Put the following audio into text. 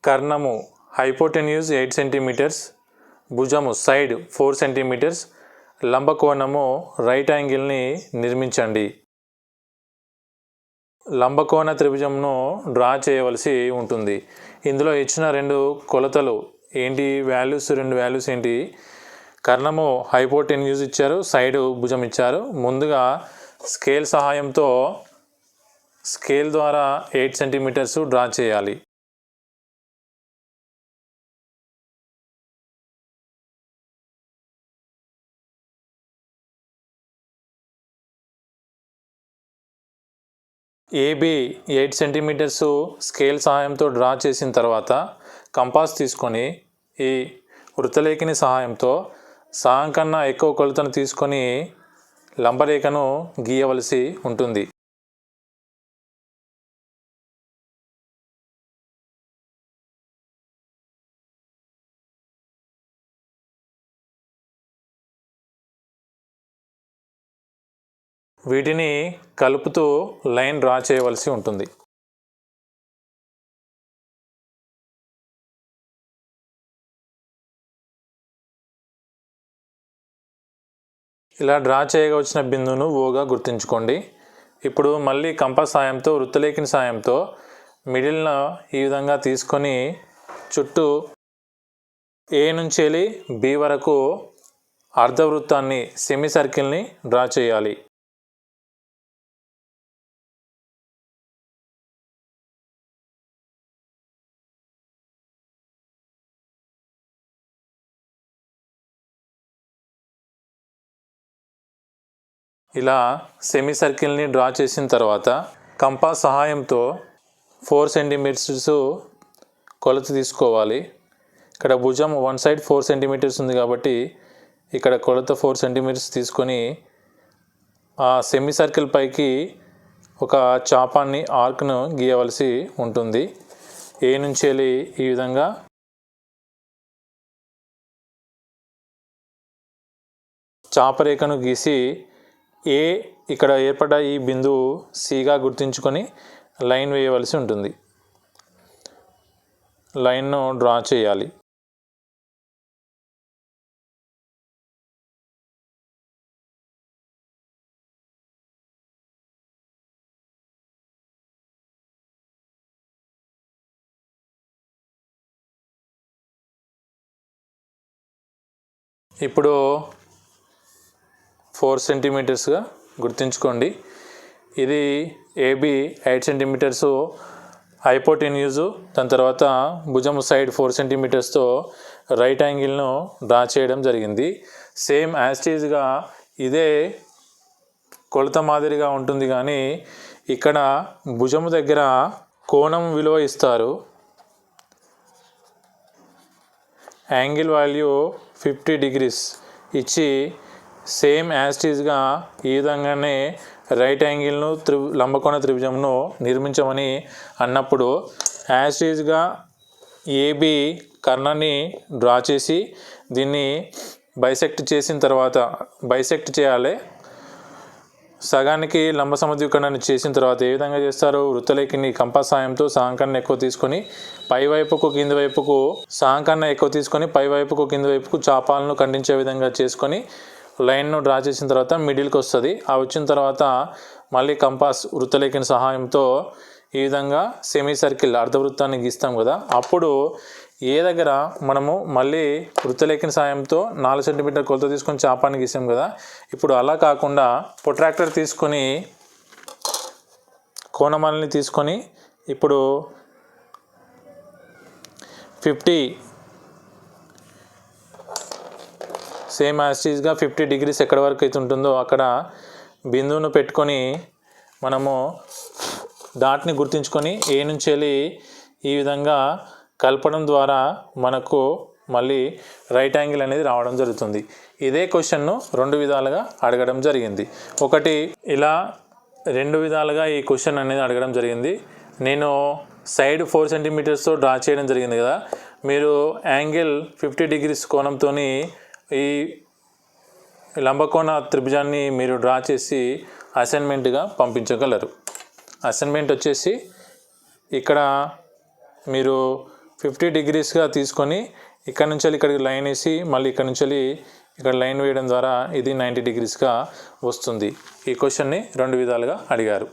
కర్ణము hypotenuse 8 centimetres, భుజము side 4 centimetres, లంబకోణము right యాంగిల్ని నిర్మించండి. లంబకోణ త్రిభుజంను draw చేయవలసి ఉంటుంది. ఇందులో ఇచ్చిన రెండు కొలతలు ఏంటి, రెండు వాల్యూస్ ఏంటి, కర్ణము హైపోటెన్యూజ్ ఇచ్చారు, సైడ్ భుజం ఇచ్చారు. ముందుగా స్కేల్ సహాయంతో స్కేల్ ద్వారా 8 సెంటీమీటర్స్ డ్రా చేయాలి. ఏబి 8 సెంటీమీటర్స్ స్కేల్ సహాయంతో డ్రా చేసిన తర్వాత కంపాస్ తీసుకొని ఈ వృత్తలేఖని సహాయంతో సగం కన్నా ఎక్కువ కొలతను తీసుకొని లంబరేఖను గీయవలసి ఉంటుంది. వీటిని కలుపుతూ లైన్ డ్రా చేయవలసి ఉంటుంది. ఇలా డ్రా చేయగా వచ్చిన బిందువును ఓగా గుర్తుంచుకోండి. ఇప్పుడు మళ్ళీ కంపాస్ సాయంతో వృత్తలేఖని సాయంతో మిడిల్ను ఈ విధంగా తీసుకొని చుట్టూ ఏ నుంచి వెళ్ళి బి వరకు అర్ధవృత్తాన్ని సెమీ సర్కిల్ని డ్రా చేయాలి. ఇలా సెమీ సర్కిల్ని డ్రా చేసిన తర్వాత కంపాస్ సహాయంతో 4 సెంటీమీటర్స్ కొలత తీసుకోవాలి. ఇక్కడ భుజం వన్ సైడ్ 4 సెంటీమీటర్స్ ఉంది కాబట్టి ఇక్కడ కొలత 4 సెంటీమీటర్స్ తీసుకొని ఆ సెమీ సర్కిల్ పైకి ఒక చాపాన్ని ఆర్క్ను గీయవలసి ఉంటుంది. ఏ నుంచి వెళ్ళి ఈ విధంగా చాపరేఖను గీసి ఏ ఇక్కడ ఏర్పడ్డ ఈ బిందువు సిగా గుర్తించుకొని లైన్ వేయవలసి ఉంటుంది. లైన్ను డ్రా చేయాలి. ఇప్పుడు 4 సెంటీమీటర్స్గా గుర్తుంచుకోండి. ఇది ఏబి 8 సెంటీమీటర్స్ హైపోటెన్యూజు, దాని తర్వాత భుజము సైడ్ 4 సెంటీమీటర్స్తో రైట్ యాంగిల్ను డ్రా చేయడం జరిగింది. సేమ్ యాస్టీజ్గా ఇదే కొలత మాదిరిగా ఉంటుంది, కానీ ఇక్కడ భుజము దగ్గర కోణం విలువ ఇస్తారు. యాంగిల్ వాల్యూ 50 degrees ఇచ్చి సేమ్ యాస్టీజ్గా ఈ విధంగానే రైట్ యాంగిల్ను లంబకోణ త్రిభుజంను నిర్మించమని అన్నప్పుడు యాస్టీజ్గా ఏబి కర్ణాన్ని డ్రా చేసి దీన్ని బైసెక్ట్ చేసిన తర్వాత బైసెక్ట్ చేయాలి. సగానికి లంబ సమద్వికరణాన్ని చేసిన తర్వాత ఏ విధంగా చేస్తారు, వృత్తలేఖని కంపాస్ సాయంతో సగం కన్నా ఎక్కువ తీసుకొని పై వైపుకు కింది వైపుకు సగం కన్నా ఎక్కువ తీసుకొని పై వైపుకు కింది వైపుకు చాపాలను ఖండించే విధంగా చేసుకొని లైన్ను డ్రా చేసిన తర్వాత మిడిల్కి వస్తుంది. ఆ వచ్చిన తర్వాత మళ్ళీ కంపాస్ వృత్తలేఖని సహాయంతో ఈ విధంగా సెమీ సర్కిల్ అర్ధవృత్తాన్ని గీస్తాం కదా, అప్పుడు ఏ దగ్గర మనము మళ్ళీ వృత్తలేఖని సాయంతో 4 సెంటీమీటర్ కొలత తీసుకొని చాపాన్ని గీసాం కదా, ఇప్పుడు అలా కాకుండా ప్రొట్రాక్టర్ తీసుకొని కోణమాలని తీసుకొని ఇప్పుడు 50 సేమ్ యాస్టీజ్గా 50 degrees ఎక్కడి వరకు అయితే ఉంటుందో అక్కడ బిందువును పెట్టుకొని మనము డాట్ని గుర్తించుకొని ఏ నుంచి వెళ్ళి ఈ విధంగా కలపడం ద్వారా మనకు మళ్ళీ రైట్ యాంగిల్ అనేది రావడం జరుగుతుంది. ఇదే క్వశ్చన్ను 2 విధాలుగా అడగడం జరిగింది. ఒకటి ఇలా 2 విధాలుగా ఈ క్వశ్చన్ అనేది అడగడం జరిగింది. నేను సైడ్ 4 సెంటీమీటర్స్తో డ్రా చేయడం జరిగింది కదా, మీరు యాంగిల్ 50 degrees కోణంతో ఈ లంబకోణ త్రిభుజాన్ని మీరు డ్రా చేసి అసైన్మెంట్గా పంపించగలరు. అసైన్మెంట్ వచ్చేసి ఇక్కడ మీరు 50 డిగ్రీస్గా తీసుకొని ఇక్కడ నుంచి ఇక్కడికి లైన్ వేసి మళ్ళీ ఇక్కడ నుంచి ఇక్కడ లైన్ వేయడం ద్వారా ఇది 90 డిగ్రీస్గా వస్తుంది. ఈ క్వశ్చన్ని 2 విధాలుగా అడిగారు.